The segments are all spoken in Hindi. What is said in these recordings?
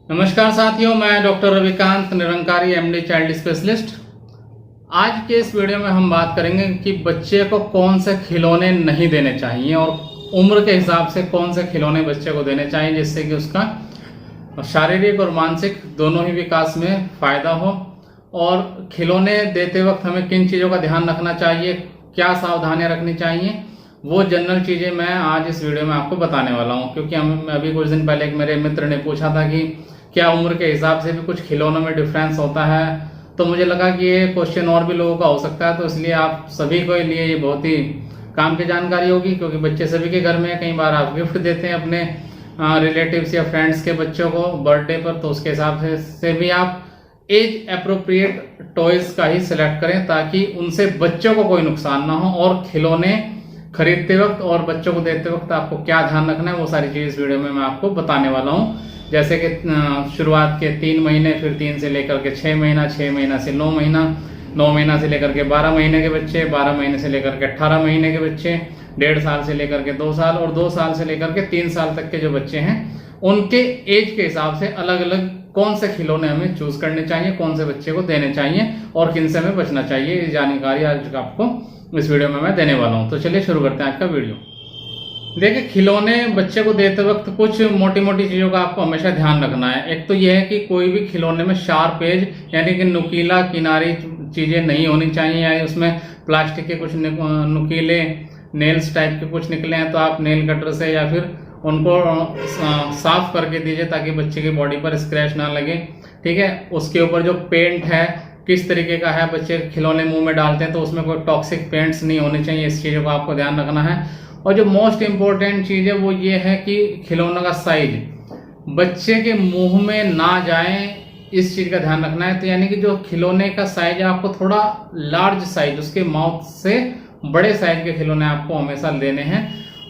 नमस्कार साथियों, मैं doctor Ravikant Nirankari MD child specialist. आज के इस वीडियो में हम बात करेंगे कि बच्चे को कौन से खिलौने नहीं देने चाहिए और उम्र के हिसाब से कौन से खिलौने बच्चे को देने चाहिए जिससे कि उसका शारीरिक और मानसिक दोनों ही विकास में फायदा हो। और खिलौने देते वक्त हमें किन चीज़ों का ध्यान रखना चाहिए, क्या सावधानियां रखनी चाहिए, वो जनरल चीज़ें मैं आज इस वीडियो में आपको बताने वाला हूँ। क्योंकि अभी कुछ दिन पहले एक मेरे मित्र ने पूछा था कि क्या उम्र के हिसाब से भी कुछ खिलौनों में डिफरेंस होता है, तो मुझे लगा कि ये क्वेश्चन और भी लोगों का हो सकता है, तो इसलिए आप सभी के लिए ये बहुत ही काम की जानकारी होगी। क्योंकि बच्चे सभी के घर में, कई बार आप गिफ्ट देते हैं अपने रिलेटिव्स या फ्रेंड्स के बच्चों को बर्थडे पर, तो उसके हिसाब से भी आप एज अप्रोप्रिएट टॉयज का ही सिलेक्ट करें ताकि उनसे बच्चों को कोई नुकसान ना हो। और खिलौने खरीदते वक्त और बच्चों को देते वक्त आपको क्या ध्यान रखना है वो सारी चीज इस वीडियो में मैं आपको बताने वाला हूँ। जैसे कि शुरुआत के 3 महीने, फिर 3 से लेकर के 6 महीना, 6 महीना से 9 महीना, 9 महीना से लेकर के 12 महीने के बच्चे, 12 महीने से लेकर के 18 महीने के बच्चे, 1.5 साल से लेकर के 2 साल और 2 साल से लेकर के 3 साल तक के जो बच्चे हैं उनके एज के हिसाब से अलग अलग कौन से खिलौने हमें चूज करने चाहिए, कौन से बच्चे को देने चाहिए और किन से हमें बचना चाहिए, ये जानकारी आज आपको इस वीडियो में मैं देने वाला हूं। तो चलिए शुरू करते हैं आज का वीडियो। देखिए, खिलौने बच्चे को देते वक्त कुछ मोटी मोटी चीजों का आपको हमेशा ध्यान रखना है। एक तो यह है कि कोई भी खिलौने में शार्प एज यानी कि नुकीला किनारी चीजें नहीं होनी चाहिए, या उसमें प्लास्टिक के कुछ नुकीले नेल्स टाइप के कुछ निकले हैं तो आप नेल कटर से या फिर उनको साफ करके दीजिए ताकि बच्चे की बॉडी पर स्क्रैच ना लगे। ठीक है, उसके ऊपर जो पेंट है किस तरीके का है, बच्चे खिलौने मुंह में डालते हैं तो उसमें कोई टॉक्सिक पेंट्स नहीं होने चाहिए, इस चीज़ों का आपको ध्यान रखना है। और जो मोस्ट इम्पोर्टेंट चीज़ है वो ये है कि खिलौनों का साइज बच्चे के मुंह में ना जाए, इस चीज़ का ध्यान रखना है। तो यानी कि जो खिलौने का साइज है आपको थोड़ा लार्ज साइज, उसके माउथ से बड़े साइज के खिलौने आपको हमेशा लेने हैं।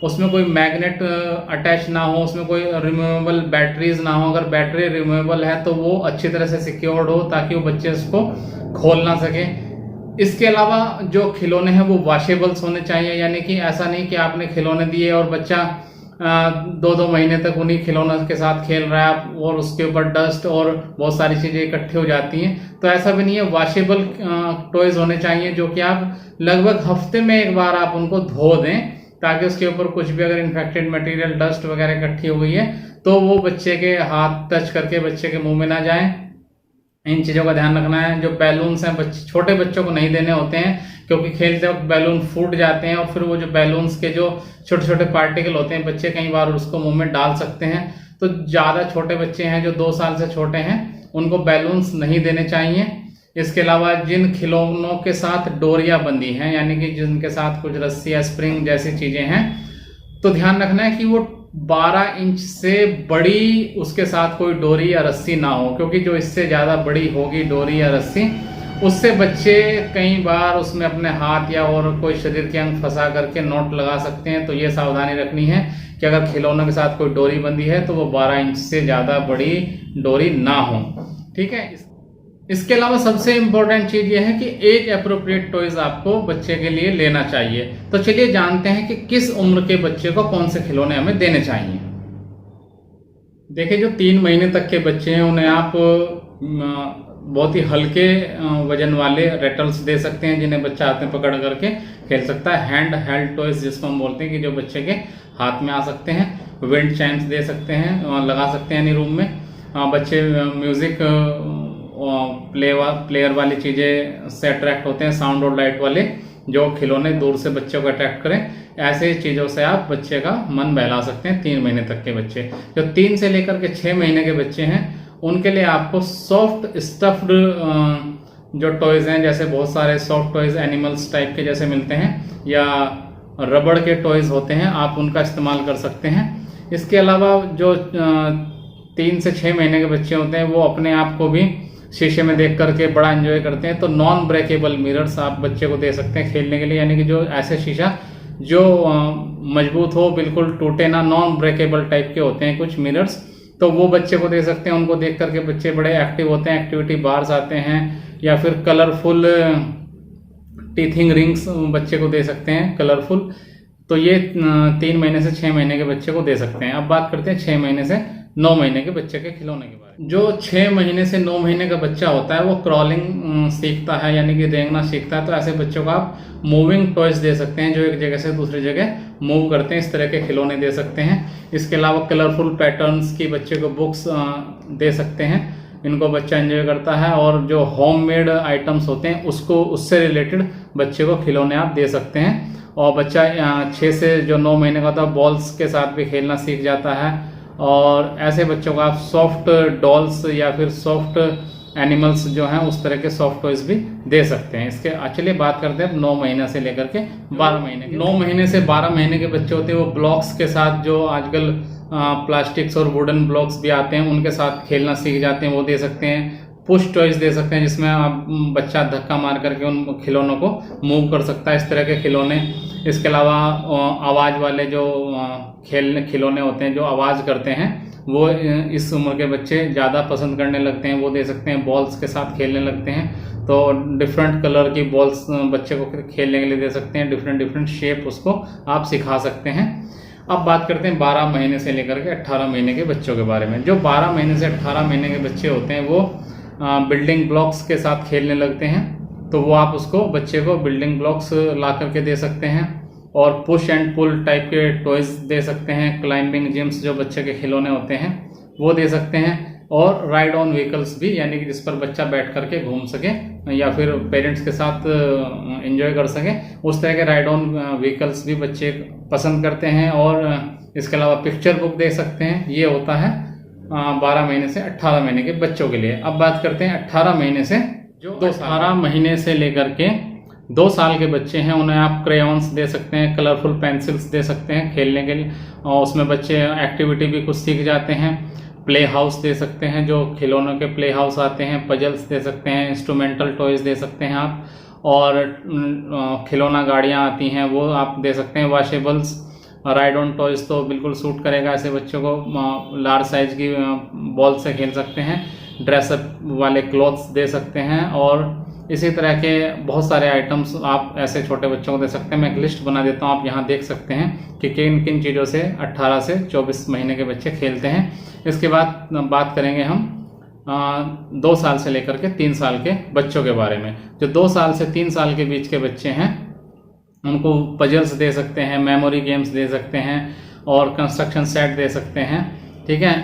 उसमें कोई मैग्नेट अटैच ना हो, उसमें कोई रिमूवेबल बैटरीज ना हो। अगर बैटरी रिमूवेबल है तो वो अच्छी तरह से सिक्योर्ड हो ताकि वो बच्चे उसको खोल ना सके। इसके अलावा जो खिलौने हैं वो वॉशेबल्स होने चाहिए, यानी कि ऐसा नहीं कि आपने खिलौने दिए और बच्चा 2-2 महीने तक उन्हीं खिलौनों के साथ खेल रहा है और उसके ऊपर डस्ट और बहुत सारी चीज़ें इकट्ठी हो जाती हैं, तो ऐसा भी नहीं है। वॉशेबल टॉयज होने चाहिए जो कि आप लगभग हफ्ते में एक बार आप उनको धो दें ताकि उसके ऊपर कुछ भी अगर इन्फेक्टेड मटेरियल, डस्ट वगैरह इकट्ठी हो गई है तो वो बच्चे के हाथ टच करके बच्चे के मुंह में ना जाए। इन चीज़ों का ध्यान रखना है। जो बैलून्स हैं छोटे बच्चों को नहीं देने होते हैं क्योंकि खेलते वक्त बैलून फूट जाते हैं और फिर वो जो बैलून्स के जो छोटे छोटे पार्टिकल होते हैं बच्चे कई बार उसको मुंह में डाल सकते हैं। तो ज़्यादा छोटे बच्चे हैं जो 2 साल से छोटे हैं उनको बैलून्स नहीं देने चाहिए। इसके अलावा जिन खिलौनों के साथ डोरियां बंधी हैं, यानी कि जिनके साथ कुछ रस्सी या स्प्रिंग जैसी चीजें हैं, तो ध्यान रखना है कि वो 12 इंच से बड़ी उसके साथ कोई डोरी या रस्सी ना हो, क्योंकि जो इससे ज्यादा बड़ी होगी डोरी या रस्सी उससे बच्चे कई बार उसमें अपने हाथ या और कोई शरीर के अंग फंसा करके नोट लगा सकते हैं। तो ये सावधानी रखनी है कि अगर खिलौनों के साथ कोई डोरी बंधी है तो वो 12 इंच से ज्यादा बड़ी डोरी ना हो। ठीक है, इसके अलावा सबसे इंपॉर्टेंट चीज ये है कि एज अप्रोप्रिएट टॉयज आपको बच्चे के लिए लेना चाहिए। तो चलिए जानते हैं कि किस उम्र के बच्चे को कौन से खिलौने हमें देने चाहिए। देखिए, जो 3 महीने तक के बच्चे हैं उन्हें आप बहुत ही हल्के वजन वाले रेटल्स दे सकते हैं जिन्हें बच्चा हाथ में पकड़ करके खेल सकता है। हैंड हेल्ड टॉयज जिसको हम बोलते हैं कि जो बच्चे के हाथ में आ सकते हैं। विंड चाइम्स दे सकते हैं, लगा सकते हैं रूम में। बच्चे म्यूजिक प्लेयर वाली चीज़ें से अट्रैक्ट होते हैं, साउंड और लाइट वाले जो खिलौने दूर से बच्चों को अट्रैक्ट करें, ऐसे चीज़ों से आप बच्चे का मन बहला सकते हैं। 3 महीने तक के बच्चे, जो 3 से लेकर के 6 महीने के बच्चे हैं उनके लिए आपको सॉफ्ट स्टफ्ड जो टॉयज हैं, जैसे बहुत सारे सॉफ्ट टॉयज एनिमल्स टाइप के जैसे मिलते हैं या रबड़ के टॉयज होते हैं, आप उनका इस्तेमाल कर सकते हैं। इसके अलावा जो 3 से 6 महीने के बच्चे होते हैं वो अपने आप को भी शीशे में देख करके बड़ा एंजॉय करते हैं, तो नॉन ब्रेकेबल मिरर्स आप बच्चे को दे सकते हैं खेलने के लिए, यानी कि जो ऐसे शीशा जो मजबूत हो, बिल्कुल टूटे ना, नॉन ब्रेकेबल टाइप के होते हैं कुछ मिरर्स, तो वो बच्चे को दे सकते हैं। उनको देख करके बच्चे बड़े एक्टिव होते हैं, एक्टिविटी बार्स आते हैं, या फिर कलरफुल टीथिंग रिंग्स बच्चे को दे सकते हैं कलरफुल। तो ये 3 महीने से 6 महीने के बच्चे को दे सकते हैं। अब बात करते हैं 6 महीने से 9 महीने के बच्चे के खिलौने के बारे में। जो 6 महीने से 9 महीने का बच्चा होता है वो क्रॉलिंग सीखता है, यानी कि रेंगना सीखता है। तो ऐसे बच्चों को आप मूविंग टॉयज दे सकते हैं जो एक जगह से दूसरी जगह मूव करते हैं, इस तरह के खिलौने दे सकते हैं। इसके अलावा कलरफुल पैटर्न्स की बच्चे को बुक्स दे सकते हैं, इनको बच्चा एंजॉय करता है। और जो होममेड आइटम्स होते हैं उससे रिलेटेड बच्चे को खिलौने आप दे सकते हैं। और बच्चा 6 से जो 9 महीने का होता है बॉल्स के साथ भी खेलना सीख जाता है। और ऐसे बच्चों को आप सॉफ्ट डॉल्स या फिर सॉफ्ट एनिमल्स जो हैं उस तरह के सॉफ्ट टॉयज भी दे सकते हैं। इसके चलिए बात करते हैं 9 महीने से लेकर के 12 महीने के। 9 महीने से 12 महीने के बच्चे होते हैं वो ब्लॉक्स के साथ, जो आजकल प्लास्टिक्स और वुडन ब्लॉक्स भी आते हैं उनके साथ खेलना सीख जाते हैं, वो दे सकते हैं। पुश टॉयज दे सकते हैं जिसमें आप बच्चा धक्का मार करके उन खिलौनों को मूव कर सकता है, इस तरह के खिलौने। इसके अलावा आवाज़ वाले जो खिलौने होते हैं जो आवाज़ करते हैं वो इस उम्र के बच्चे ज़्यादा पसंद करने लगते हैं, वो दे सकते हैं। बॉल्स के साथ खेलने लगते हैं तो डिफरेंट कलर की बॉल्स बच्चे को खेलने के लिए दे सकते हैं, डिफरेंट शेप उसको आप सिखा सकते हैं। अब बात करते हैं 12 महीने से लेकर के 18 महीने के बच्चों के बारे में। जो 12 महीने से 18 महीने के बच्चे होते हैं वो बिल्डिंग ब्लॉक्स के साथ खेलने लगते हैं, तो वो आप उसको बच्चे को बिल्डिंग ब्लॉक्स ला करके दे सकते हैं। और पुश एंड पुल टाइप के टॉयज दे सकते हैं। क्लाइंबिंग जिम्स जो बच्चे के खिलौने होते हैं वो दे सकते हैं। और राइड ऑन व्हीकल्स भी, यानी कि जिस पर बच्चा बैठ करके घूम सके या फिर पेरेंट्स के साथ एंजॉय कर सके, उस तरह के राइड ऑन व्हीकल्स भी बच्चे पसंद करते हैं। और इसके अलावा पिक्चर बुक दे सकते हैं। ये होता है 12 महीने से 18 महीने के बच्चों के लिए। अब बात करते हैं 18 महीने से जो 18 महीने से लेकर के 2 साल के बच्चे हैं, उन्हें आप क्रेयॉन्स दे सकते हैं, कलरफुल पेंसिल्स दे सकते हैं खेलने के लिए, और उसमें बच्चे एक्टिविटी भी कुछ सीख जाते हैं। प्ले हाउस दे सकते हैं, जो खिलौनों के प्ले हाउस आते हैं, पजल्स दे सकते हैं, इंस्ट्रूमेंटल टॉयज दे सकते हैं आप, और खिलौना गाड़ियाँ आती हैं वो आप दे सकते हैं। वॉशेबल्स राइड ऑन टॉयज तो बिल्कुल सूट करेगा ऐसे बच्चों को। लार्ज साइज की बॉल से खेल सकते हैं। ड्रेसअप वाले क्लॉथ्स दे सकते हैं, और इसी तरह के बहुत सारे आइटम्स आप ऐसे छोटे बच्चों को दे सकते हैं। मैं एक लिस्ट बना देता हूँ, आप यहाँ देख सकते हैं कि किन किन चीज़ों से 18 से 24 महीने के बच्चे खेलते हैं। इसके बाद बात करेंगे हम 2 साल से लेकर के 3 साल के बच्चों के बारे में। जो 2 साल से 3 साल के बीच के बच्चे हैं उनको पजल्स दे सकते हैं, मेमोरी गेम्स दे सकते हैं, और कंस्ट्रक्शन सेट दे सकते हैं, ठीक है।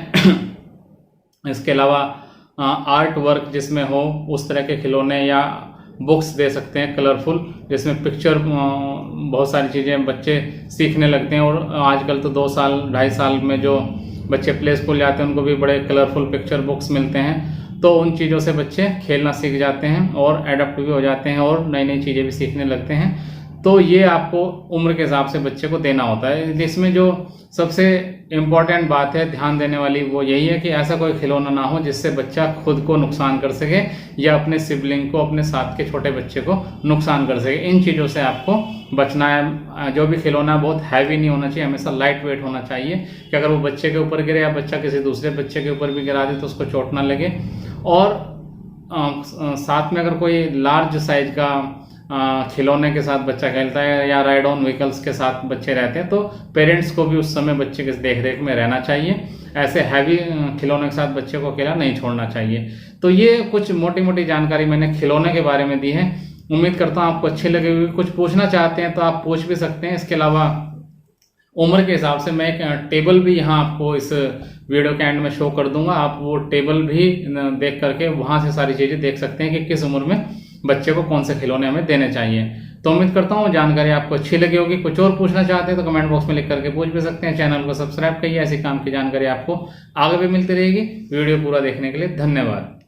इसके अलावा आर्ट वर्क जिसमें हो उस तरह के खिलौने या बुक्स दे सकते हैं कलरफुल, जिसमें पिक्चर बहुत सारी चीज़ें बच्चे सीखने लगते हैं। और आजकल तो 2 साल 2.5 साल में जो बच्चे प्ले स्कूल जाते हैं उनको भी बड़े कलरफुल पिक्चर बुक्स मिलते हैं, तो उन चीज़ों से बच्चे खेलना सीख जाते हैं और एडप्ट भी हो जाते हैं और नई नई चीज़ें भी सीखने लगते हैं। तो ये आपको उम्र के हिसाब से बच्चे को देना होता है। जिसमें जो सबसे इम्पॉर्टेंट बात है ध्यान देने वाली वो यही है कि ऐसा कोई खिलौना ना हो जिससे बच्चा खुद को नुकसान कर सके या अपने सिबलिंग को, अपने साथ के छोटे बच्चे को नुकसान कर सके। इन चीज़ों से आपको बचना है। जो भी खिलौना बहुत हैवी नहीं होना चाहिए, हमेशा लाइट वेट होना चाहिए कि अगर वो बच्चे के ऊपर गिरे या बच्चा किसी दूसरे बच्चे के ऊपर भी गिरा दे तो उसको चोट ना लगे। और साथ में अगर कोई लार्ज साइज का खिलौने के साथ बच्चा खेलता है या राइड ऑन व्हीकल्स के साथ बच्चे रहते हैं तो पेरेंट्स को भी उस समय बच्चे के देखरेख में रहना चाहिए। ऐसे हैवी खिलौने के साथ बच्चे को अकेला नहीं छोड़ना चाहिए। तो ये कुछ मोटी मोटी जानकारी मैंने खिलौने के बारे में दी है। उम्मीद करता हूँ आपको अच्छी लगेगी। कुछ पूछना चाहते हैं तो आप पूछ भी सकते हैं। इसके अलावा उम्र के हिसाब से मैं एक टेबल भी यहाँ आपको इस वीडियो के एंड में शो कर दूंगा। आप वो टेबल भी देख करके वहाँ से सारी चीज़ें देख सकते हैं कि किस उम्र में बच्चे को कौन से खिलौने हमें देने चाहिए। तो उम्मीद करता हूँ जानकारी आपको अच्छी लगी होगी। कुछ और पूछना चाहते हैं तो कमेंट बॉक्स में लिख करके पूछ भी सकते हैं। चैनल को सब्सक्राइब करिए, ऐसी काम की जानकारी आपको आगे भी मिलती रहेगी। वीडियो पूरा देखने के लिए धन्यवाद।